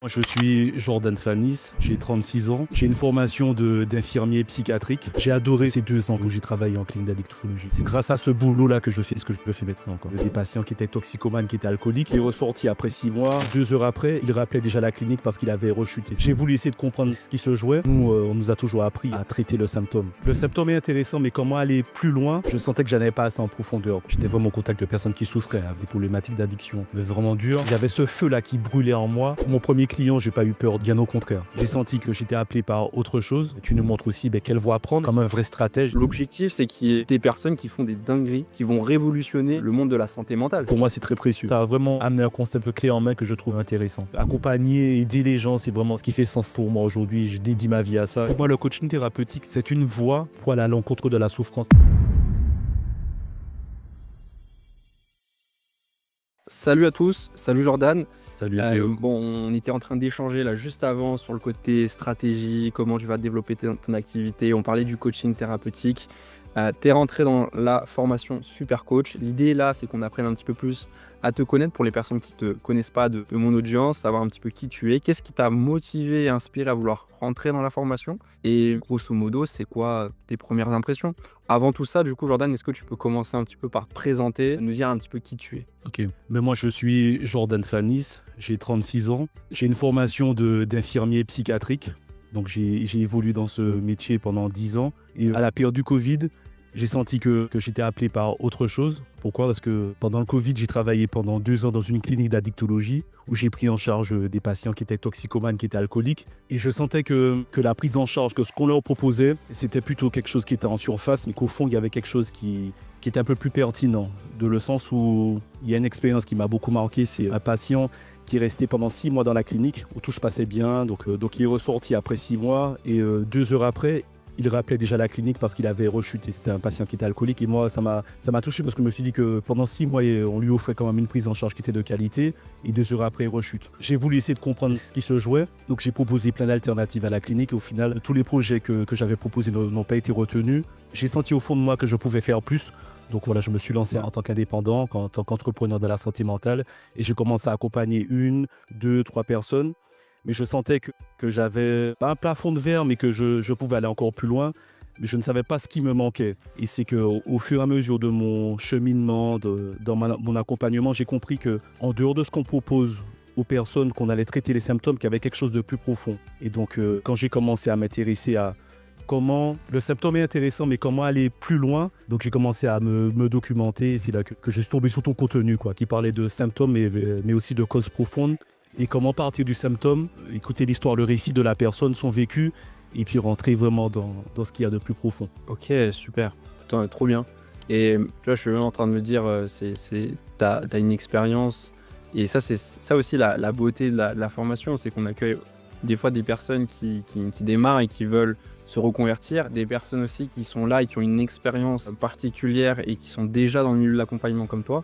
Moi, je suis Jordan Falnis, j'ai 36 ans, j'ai une formation d'infirmier psychiatrique. J'ai adoré ces 2 ans où j'ai travaillé en clinique d'addictologie. C'est grâce à ce boulot-là que je fais ce que je fais maintenant. Des patients qui étaient toxicomanes, qui étaient alcooliques, il est ressorti après 6 mois. 2 heures après, il rappelait déjà la clinique parce qu'il avait rechuté. J'ai voulu essayer de comprendre ce qui se jouait. Nous, on nous a toujours appris à traiter le symptôme. Le symptôme est intéressant, mais comment aller plus loin? Je sentais que j'allais pas assez en profondeur. J'étais vraiment en contact de personnes qui souffraient, avec des problématiques d'addiction vraiment dures. Il y avait ce feu-là qui brûlait en moi. Mon premier client, j'ai pas eu peur, bien au contraire. J'ai senti que j'étais appelé par autre chose. Tu nous montres aussi quelle voie prendre comme un vrai stratège. L'objectif, c'est qu'il y ait des personnes qui font des dingueries, qui vont révolutionner le monde de la santé mentale. Pour moi, c'est très précieux. Ça a vraiment amené un concept clé en main que je trouve intéressant. Accompagner, aider les gens, c'est vraiment ce qui fait sens pour moi aujourd'hui. Je dédie ma vie à ça. Pour moi, le coaching thérapeutique, c'est une voie pour aller à l'encontre de la souffrance. Salut à tous, salut Jordan. Salut Théo. On était en train d'échanger là juste avant sur le côté stratégie, comment tu vas développer ton activité. On parlait du coaching thérapeutique. Tu es rentré dans la formation Super Coach. L'idée là, c'est qu'on apprenne un petit peu plus à te connaître pour les personnes qui ne te connaissent pas de mon audience, savoir un petit peu qui tu es. Qu'est-ce qui t'a motivé et inspiré à vouloir rentrer dans la formation? Et grosso modo, c'est quoi tes premières impressions? Avant tout ça, du coup, Jordan, est-ce que tu peux commencer un petit peu par te présenter, nous dire un petit peu qui tu es? Ok. Mais moi, je suis Jordan Falnis, j'ai 36 ans. J'ai une formation d'infirmier psychiatrique. Donc, j'ai évolué dans ce métier pendant 10 ans. Et à la période du Covid, j'ai senti que j'étais appelé par autre chose. Pourquoi? Parce que pendant le Covid, j'ai travaillé pendant 2 ans dans une clinique d'addictologie où j'ai pris en charge des patients qui étaient toxicomanes, qui étaient alcooliques. Et je sentais que la prise en charge, que ce qu'on leur proposait, c'était plutôt quelque chose qui était en surface, mais qu'au fond, il y avait quelque chose qui était un peu plus pertinent. De le sens où il y a une expérience qui m'a beaucoup marqué, c'est un patient qui est resté pendant 6 mois dans la clinique où tout se passait bien. Donc il est ressorti après 6 mois et 2 heures après, il rappelait déjà la clinique parce qu'il avait rechuté. C'était un patient qui était alcoolique et moi, ça m'a touché parce que je me suis dit que pendant 6 mois, on lui offrait quand même une prise en charge qui était de qualité et 2 heures après, il rechute. J'ai voulu essayer de comprendre ce qui se jouait, donc j'ai proposé plein d'alternatives à la clinique et au final, tous les projets que j'avais proposés n'ont pas été retenus. J'ai senti au fond de moi que je pouvais faire plus. Donc voilà, je me suis lancé en tant qu'indépendant, en tant qu'entrepreneur de la santé mentale et j'ai commencé à accompagner 1, 2, 3 personnes. Mais je sentais que j'avais pas un plafond de verre, mais que je pouvais aller encore plus loin. Mais je ne savais pas ce qui me manquait. Et c'est qu'au fur et à mesure de mon cheminement, dans mon accompagnement, j'ai compris qu'en dehors de ce qu'on propose aux personnes, qu'on allait traiter les symptômes, qu'il y avait quelque chose de plus profond. Et donc, quand j'ai commencé à m'intéresser à comment le symptôme est intéressant, mais comment aller plus loin, donc j'ai commencé à me documenter. Et c'est là que je suis tombé sur ton contenu, qui parlait de symptômes, mais aussi de causes profondes. Et comment partir du symptôme, écouter l'histoire, le récit de la personne, son vécu, et puis rentrer vraiment dans ce qu'il y a de plus profond. Ok, super. Putain, trop bien. Et tu vois, je suis vraiment en train de me dire, t'as une expérience. Et ça, c'est ça aussi la beauté de la formation, c'est qu'on accueille des fois des personnes qui démarrent et qui veulent se reconvertir, des personnes aussi qui sont là et qui ont une expérience particulière et qui sont déjà dans le milieu de l'accompagnement comme toi.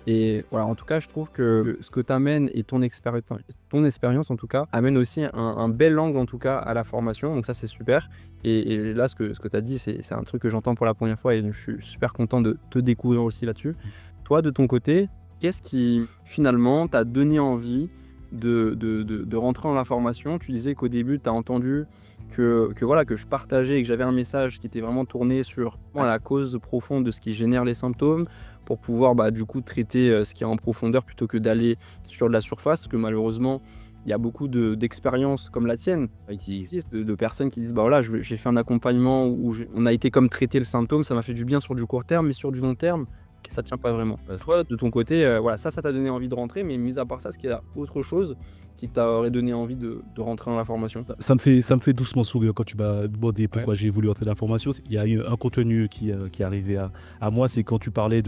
Et voilà, en tout cas, je trouve que ce que tu amènes et ton expérience en tout cas, amène aussi un bel angle en tout cas à la formation. Donc ça, c'est super. Et là, ce que tu as dit, c'est un truc que j'entends pour la première fois et je suis super content de te découvrir aussi là-dessus. Toi, de ton côté, qu'est-ce qui finalement t'a donné envie de rentrer dans la formation? Tu disais qu'au début, tu as entendu que je partageais et que j'avais un message qui était vraiment tourné sur la cause profonde de ce qui génère les symptômes pour pouvoir du coup traiter ce qui est en profondeur plutôt que d'aller sur de la surface, parce que malheureusement il y a beaucoup d'expériences comme la tienne qui existent, de personnes qui disent j'ai fait un accompagnement où on a été comme traiter le symptôme, ça m'a fait du bien sur du court terme, mais sur du long terme ça tient pas vraiment. Toi, de ton côté, ça t'a donné envie de rentrer, mais mis à part ça, est-ce qu'il y a autre chose qui t'aurait donné envie de rentrer dans la formation? Ça me fait doucement sourire quand tu m'as demandé pourquoi j'ai voulu entrer dans la formation. Il y a eu un contenu qui est arrivé à moi, c'est quand tu parlais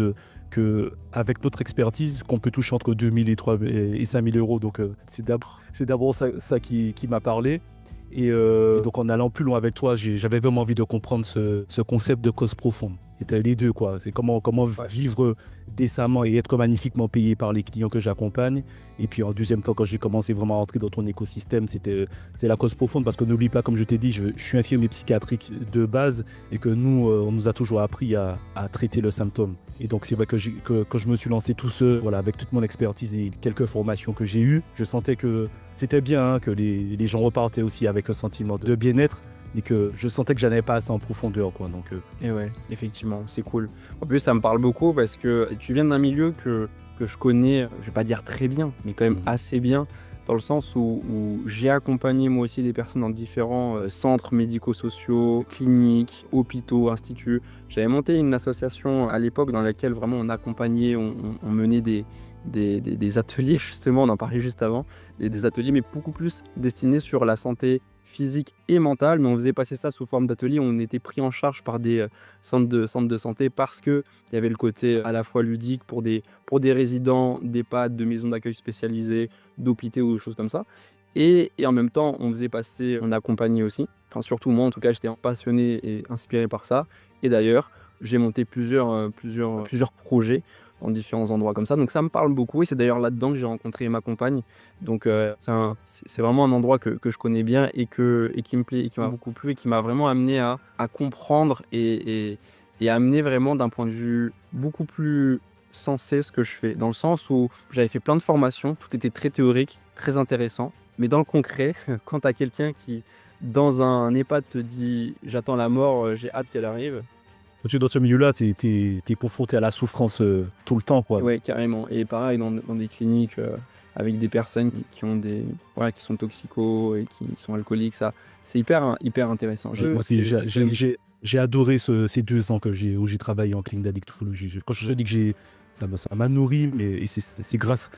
qu'avec notre expertise, qu'on peut toucher entre 2 000 et 5 000 euros. Donc c'est d'abord ça qui m'a parlé. Et donc en allant plus loin avec toi, j'avais vraiment envie de comprendre ce concept de cause profonde. c'était les deux, quoi. C'est comment vivre décemment et être magnifiquement payé par les clients que j'accompagne. Et puis en deuxième temps, quand j'ai commencé vraiment à rentrer dans ton écosystème, c'est la cause profonde, parce que n'oublie pas, comme je t'ai dit, je suis infirmier psychiatrique de base, et que nous, on nous a toujours appris à traiter le symptôme. Et donc c'est vrai que quand je me suis lancé tout seul, voilà, avec toute mon expertise et quelques formations que j'ai eues, je sentais que c'était bien, hein, que les gens repartaient aussi avec un sentiment de bien-être, et que je sentais que j'allais pas assez en profondeur, quoi. Donc, Et ouais, effectivement, c'est cool. En plus, ça me parle beaucoup parce que tu viens d'un milieu que je connais, je vais pas dire très bien, mais quand même assez bien, dans le sens où j'ai accompagné moi aussi des personnes dans différents centres médico-sociaux, cliniques, hôpitaux, instituts. J'avais monté une association à l'époque dans laquelle vraiment on accompagnait, on menait des ateliers, justement, on en parlait juste avant, des ateliers, mais beaucoup plus destinés sur la santé physique et mentale, mais on faisait passer ça sous forme d'atelier. On était pris en charge par des centres de santé, parce qu'il y avait le côté à la fois ludique pour des résidents d'EHPAD, de maisons d'accueil spécialisées, d'hôpitaux ou des choses comme ça. Et en même temps, on accompagnait aussi. Enfin, surtout moi, en tout cas, j'étais passionné et inspiré par ça. Et d'ailleurs, j'ai monté plusieurs projets dans différents endroits comme ça. Donc ça me parle beaucoup, et c'est d'ailleurs là-dedans que j'ai rencontré ma compagne. Donc c'est vraiment un endroit que je connais bien et qui me plaît et qui m'a beaucoup plu et qui m'a vraiment amené à comprendre et amener vraiment d'un point de vue beaucoup plus sensé ce que je fais. Dans le sens où j'avais fait plein de formations, tout était très théorique, très intéressant. Mais dans le concret, quand tu as quelqu'un qui, dans un EHPAD, te dit « j'attends la mort, j'ai hâte qu'elle arrive », quand tu es dans ce milieu-là, tu es confronté à la souffrance tout le temps, quoi. ouais, carrément. Et pareil, dans des cliniques avec des personnes qui ont qui sont toxicos et qui sont alcooliques, ça, c'est hyper intéressant. Moi aussi, j'ai adoré ces 2 ans où j'ai travaillé en clinique d'addictologie. Quand je te dis que ça m'a nourri, mais c'est grâce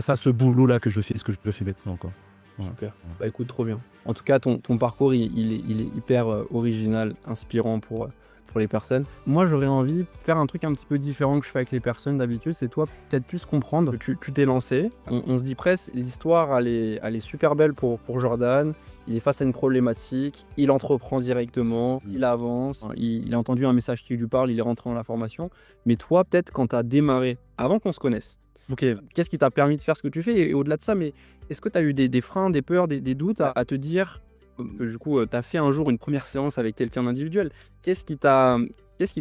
à ce boulot-là que je fais ce que je fais maintenant, quoi. Ouais. Super. Bah écoute, trop bien. En tout cas, ton parcours, il est hyper original, inspirant pour les personnes. Moi, j'aurais envie de faire un truc un petit peu différent que je fais avec les personnes d'habitude. C'est toi, peut-être plus comprendre. Tu t'es lancé. On se dit presque, l'histoire, elle est super belle pour Jordan. Il est face à une problématique, il entreprend directement, il avance, il a entendu un message qui lui parle, il est rentré dans la formation. Mais toi, peut-être, quand tu as démarré, avant qu'on se connaisse, qu'est-ce qui t'a permis de faire ce que tu fais? Et au-delà de ça, mais est-ce que tu as eu des freins, des peurs, des doutes à te dire que du coup, tu as fait un jour une première séance avec quelqu'un d'individuel? Qu'est-ce qui t'a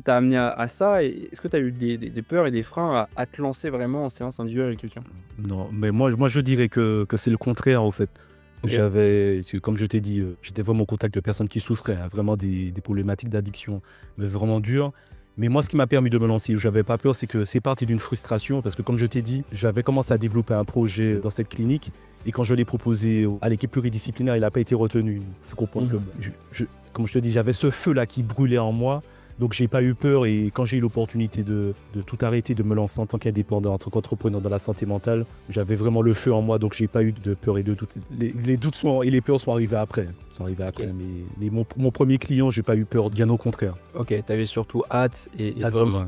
amené à ça? Et est-ce que tu as eu des peurs et des freins à te lancer vraiment en séance individuelle avec quelqu'un? Non, mais moi je dirais que c'est le contraire, en fait. Comme je t'ai dit, j'étais vraiment en contact de personnes qui souffraient, hein, vraiment des problématiques d'addiction, mais vraiment dures. Mais moi, ce qui m'a permis de me lancer, où j'avais pas peur, c'est que c'est parti d'une frustration, parce que comme je t'ai dit, j'avais commencé à développer un projet dans cette clinique, et quand je l'ai proposé à l'équipe pluridisciplinaire, il n'a pas été retenu. Il faut comprendre que, comme je te dis, j'avais ce feu-là qui brûlait en moi, donc j'ai pas eu peur, et quand j'ai eu l'opportunité de tout arrêter, de me lancer en tant qu'indépendant, en tant qu'entrepreneur dans la santé mentale, j'avais vraiment le feu en moi, donc j'ai pas eu de peur et de doute. Les doutes et les peurs sont arrivés après. Mais mon premier client, j'ai pas eu peur, bien au contraire. Ok, t'avais surtout hâte et vraiment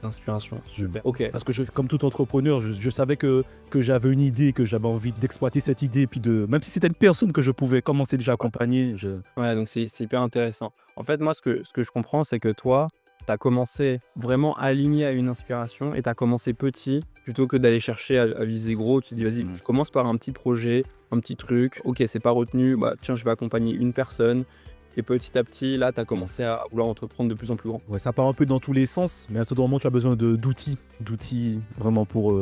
d'inspiration. Super. Ok. Parce que comme tout entrepreneur, je savais que j'avais une idée, que j'avais envie d'exploiter cette idée, puis même si c'était une personne que je pouvais commencer déjà à accompagner. Ouais, donc c'est hyper intéressant. En fait, moi, ce que je comprends, c'est que toi, tu as commencé vraiment aligné à une inspiration et tu as commencé petit plutôt que d'aller chercher à viser gros. Tu te dis, vas-y, je commence par un petit projet, un petit truc. Ok, c'est pas retenu. Bah, tiens, je vais accompagner une personne. Et petit à petit, là, tu as commencé à vouloir entreprendre de plus en plus grand. Ouais, ça part un peu dans tous les sens, mais à ce moment, tu as besoin d'outils vraiment pour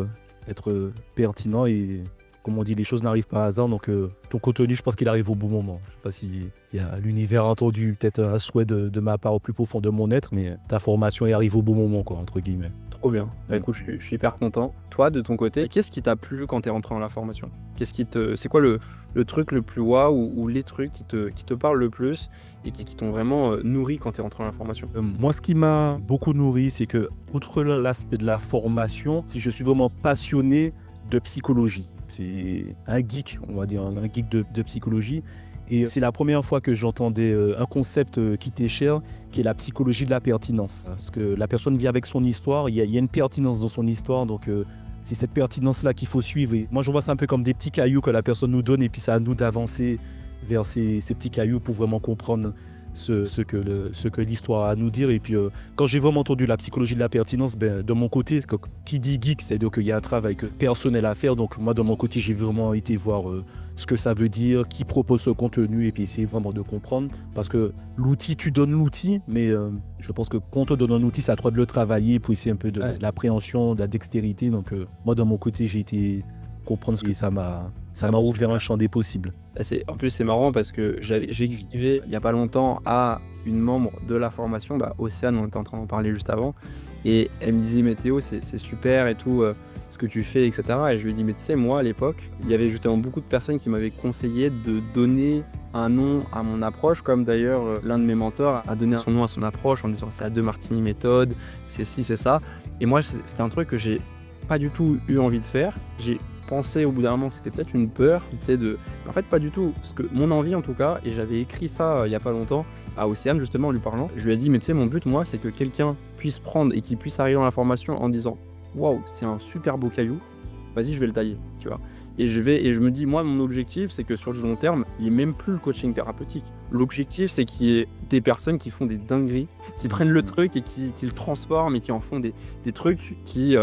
être pertinent. Et comme on dit, les choses n'arrivent pas à hasard. Donc, ton contenu, je pense qu'il arrive au bon moment. Je ne sais pas s'il y a l'univers entendu, peut-être un souhait de ma part au plus profond de mon être, mais ta formation elle arrive au bon moment, quoi, entre guillemets. Trop bien. Bah, écoute, je suis hyper content. Toi, de ton côté, qu'est-ce qui t'a plu quand t'es rentré dans la formation? C'est quoi le truc le plus waouh ou les trucs qui te parlent le plus et qui t'ont vraiment nourri quand t'es rentré dans la formation? Moi, ce qui m'a beaucoup nourri, c'est que, outre l'aspect de la formation, je suis vraiment passionné de psychologie. C'est un geek, on va dire, un geek de psychologie. Et c'est la première fois que j'entendais un concept qui t'est cher, qui est la psychologie de la pertinence. Parce que la personne vit avec son histoire, il y a une pertinence dans son histoire, donc c'est cette pertinence-là qu'il faut suivre. Et moi, je vois ça un peu comme des petits cailloux que la personne nous donne, et puis c'est à nous d'avancer vers ces petits cailloux pour vraiment comprendre ce que l'histoire a à nous dire. Et puis, quand j'ai vraiment entendu la psychologie de la pertinence, de mon côté, qui dit geek, c'est-à-dire qu'il y a un travail personnel à faire. Donc, moi, de mon côté, j'ai vraiment été voir ce que ça veut dire, qui propose ce contenu, et puis essayer vraiment de comprendre. Parce que l'outil, tu donnes l'outil, mais je pense que quand on te donne un outil, c'est à toi de le travailler pour essayer un peu de l'appréhension, de la dextérité. Donc, moi, de mon côté, j'ai été comprendre ce que ça m'a ouvert un champ des possibles. En plus, c'est marrant parce que j'écrivais il n'y a pas longtemps à une membre de la formation, Océane, on était en train d'en parler juste avant, et elle me disait, mais Théo, c'est super et tout, ce que tu fais, etc. Et je lui ai dit, mais tu sais, moi, à l'époque, il y avait justement beaucoup de personnes qui m'avaient conseillé de donner un nom à mon approche, comme d'ailleurs l'un de mes mentors a donné son nom à son approche en disant, c'est la De Martini méthode, c'est ci, c'est ça. Et moi, c'était un truc que j'ai pas du tout eu envie de faire. J'ai pensé au bout d'un moment que c'était peut-être une peur, tu sais, en fait, pas du tout. Parce que mon envie, en tout cas, et j'avais écrit ça il y a pas longtemps à Océane, justement, en lui parlant, je lui ai dit, mais tu sais, mon but, moi, c'est que quelqu'un puisse prendre et qu'il puisse arriver dans la formation en disant, waouh, c'est un super beau caillou, vas-y, je vais le tailler, tu vois. Et je me dis, moi, mon objectif, c'est que sur du long terme, il n'y ait même plus le coaching thérapeutique. L'objectif, c'est qu'il y ait des personnes qui font des dingueries, qui prennent le truc et qui le transforment et qui en font des trucs qui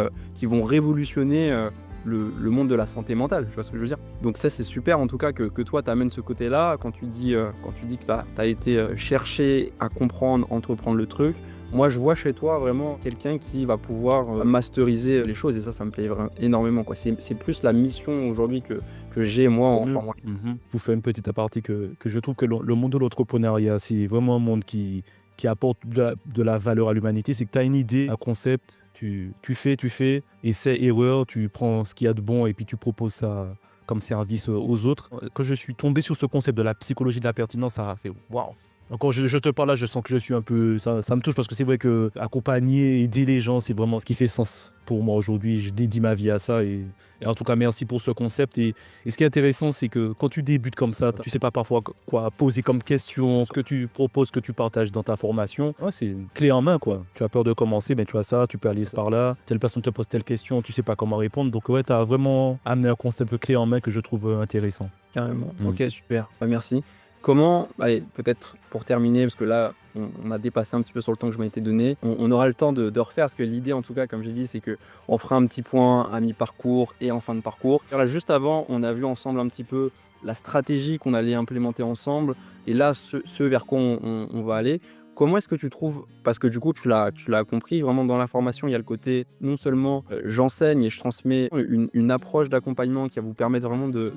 vont révolutionner le monde de la santé mentale, tu vois ce que je veux dire. Donc ça, c'est super en tout cas que toi, tu amènes ce côté-là quand tu dis que tu as été chercher à comprendre, entreprendre le truc. Moi, je vois chez toi vraiment quelqu'un qui va pouvoir masteriser les choses et ça me plaît vraiment énormément, quoi. C'est plus la mission aujourd'hui que j'ai moi en formation. Je vous fais une petite aparté que je trouve que le monde de l'entrepreneuriat, c'est vraiment un monde qui apporte de la valeur à l'humanité. C'est que tu as une idée, un concept, tu fais, essai, erreur, tu prends ce qu'il y a de bon et puis tu proposes ça comme service aux autres. Quand je suis tombé sur ce concept de la psychologie de la pertinence, ça a fait waouh. Encore, je te parle là, je sens que je suis un peu... Ça me touche parce que c'est vrai que accompagner, aider les gens, c'est vraiment ce qui fait sens pour moi aujourd'hui. Je dédie ma vie à ça et en tout cas, merci pour ce concept. Et ce qui est intéressant, c'est que quand tu débutes comme ça, tu sais pas parfois quoi poser comme question, ce que tu proposes, ce que tu partages dans ta formation. Ouais, c'est une clé en main, quoi. Tu as peur de commencer, mais tu as ça, tu peux aller par là. Telle personne te pose telle question, tu sais pas comment répondre. Donc ouais, tu as vraiment amené un concept clé en main que je trouve intéressant. Carrément. Ok, super. Merci. Comment, allez, peut-être pour terminer, parce que là, on a dépassé un petit peu sur le temps que je m'étais donné, on aura le temps de refaire, parce que l'idée, en tout cas, comme j'ai dit, c'est qu'on fera un petit point à mi-parcours et en fin de parcours. Alors là, juste avant, on a vu ensemble un petit peu la stratégie qu'on allait implémenter ensemble, et là, ce vers quoi on va aller. Comment est-ce que tu trouves, parce que du coup tu l'as compris, vraiment dans la formation il y a le côté non seulement j'enseigne et je transmets une approche d'accompagnement qui va vous permettre vraiment de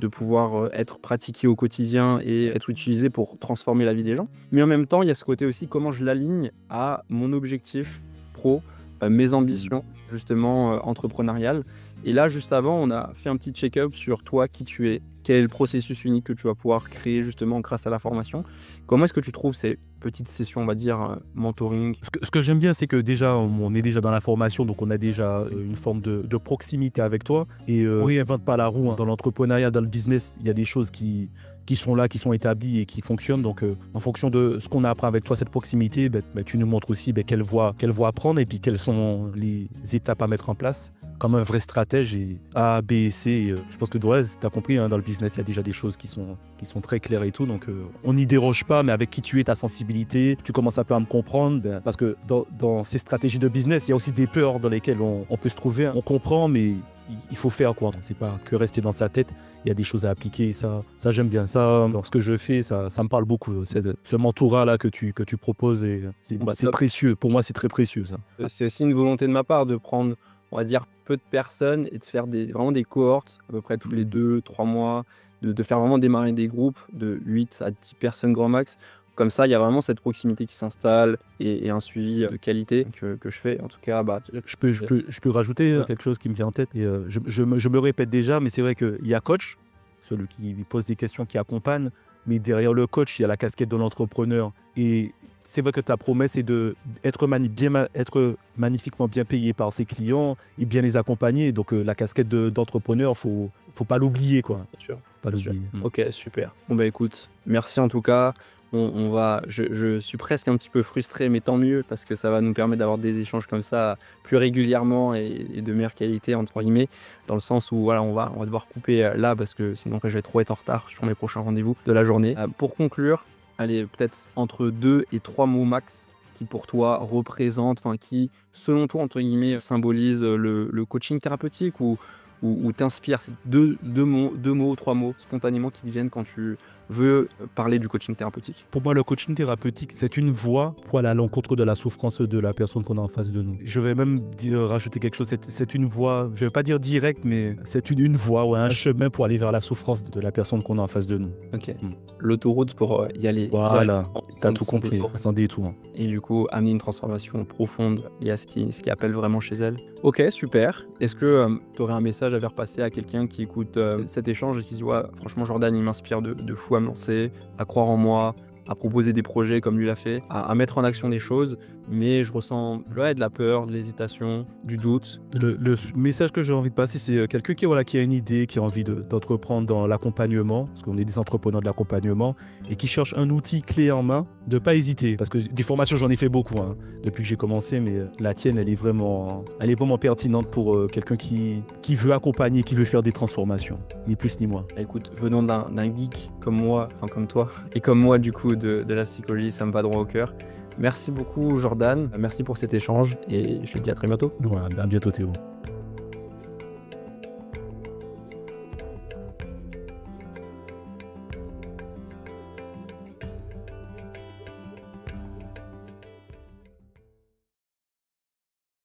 pouvoir être pratiqué au quotidien et être utilisé pour transformer la vie des gens, mais en même temps il y a ce côté aussi comment je l'aligne à mon objectif pro, mes ambitions justement entrepreneuriales. Et là juste avant on a fait un petit check-up sur toi, qui tu es, quel est le processus unique que tu vas pouvoir créer justement grâce à la formation. Comment est-ce que tu trouves ces petites sessions, on va dire, mentoring? Ce que j'aime bien, c'est que déjà, on est déjà dans la formation, donc on a déjà une forme de proximité avec toi. Et on ne réinvente pas la roue, hein. Dans l'entrepreneuriat, dans le business, il y a des choses qui sont là, qui sont établies et qui fonctionnent. Donc, en fonction de ce qu'on apprend avec toi, cette proximité, tu nous montres aussi quelle voie prendre et puis quelles sont les étapes à mettre en place. Comme un vrai stratège, et A, B et C. Je pense que tu as compris, hein, dans le business, il y a déjà des choses qui sont très claires et tout. Donc, on n'y déroge pas, mais avec qui tu es, ta sensibilité, tu commences un peu à me comprendre. Parce que dans ces stratégies de business, il y a aussi des peurs dans lesquelles on peut se trouver. On comprend, mais il faut faire, quoi. C'est pas que rester dans sa tête. Il y a des choses à appliquer. Et ça j'aime bien. Ça, dans ce que je fais, ça me parle beaucoup. Ce mentorat-là que tu proposes, c'est précieux. Pour moi, c'est très précieux, ça. C'est aussi une volonté de ma part de prendre, on va dire, peu de personnes et de faire vraiment des cohortes, à peu près tous les 2-3 mois, de faire vraiment démarrer des groupes de 8 à 10 personnes grand max. Comme ça, il y a vraiment cette proximité qui s'installe et un suivi de qualité que je fais. En tout cas, je peux rajouter quelque chose qui me vient en tête. Et, je me répète déjà, mais c'est vrai qu'il y a coach, celui qui pose des questions, qui accompagne, mais derrière le coach, il y a la casquette de l'entrepreneur. Et c'est vrai que ta promesse est d'être être magnifiquement bien payé par ses clients et bien les accompagner. Donc la casquette d'entrepreneur, faut pas l'oublier, quoi. Bien sûr. Pas l'oublier. Ok, super. Bon écoute, merci en tout cas. Je suis presque un petit peu frustré, mais tant mieux, parce que ça va nous permettre d'avoir des échanges comme ça plus régulièrement et de meilleure qualité, entre guillemets, dans le sens où voilà, on va devoir couper là, parce que sinon je vais trop être en retard sur mes prochains rendez-vous de la journée. Pour conclure, allez, peut-être entre 2 et 3 mots max qui pour toi représentent, enfin qui, selon toi, entre guillemets, symbolisent le coaching thérapeutique ou t'inspirent? C'est deux mots, 3 mots spontanément qui te viennent quand tu veux parler du coaching thérapeutique. Pour moi, le coaching thérapeutique, c'est une voie pour aller à l'encontre de la souffrance de la personne qu'on a en face de nous. Je vais même rajouter quelque chose, c'est une voie, je ne vais pas dire directe, mais c'est une voie ou un chemin pour aller vers la souffrance de la personne qu'on a en face de nous. Ok. L'autoroute pour y aller. Voilà, Sans- t'as tout sans compris, détour. sans détour. Et du coup, amener une transformation profonde liée à ce qui appelle vraiment chez elle. Ok, super. Est-ce que tu aurais un message à faire passer à quelqu'un qui écoute cet échange et qui se dit ouais, franchement, Jordan, il m'inspire de fou à me lancer, à croire en moi, à proposer des projets comme lui l'a fait, à mettre en action des choses, mais je ressens de la peur, de l'hésitation, du doute. Le message que j'ai envie de passer, c'est quelqu'un qui a une idée, qui a envie d'entreprendre dans l'accompagnement, parce qu'on est des entrepreneurs de l'accompagnement, et qui cherche un outil clé en main, de ne pas hésiter. Parce que des formations, j'en ai fait beaucoup depuis que j'ai commencé, mais la tienne, elle est vraiment pertinente pour quelqu'un qui veut accompagner, qui veut faire des transformations, ni plus ni moins. Écoute, venant d'un geek comme moi, enfin comme toi, et comme moi du coup de la psychologie, ça me va droit au cœur. Merci beaucoup Jordan, merci pour cet échange et je te dis à très bientôt. Voilà, à bientôt Théo.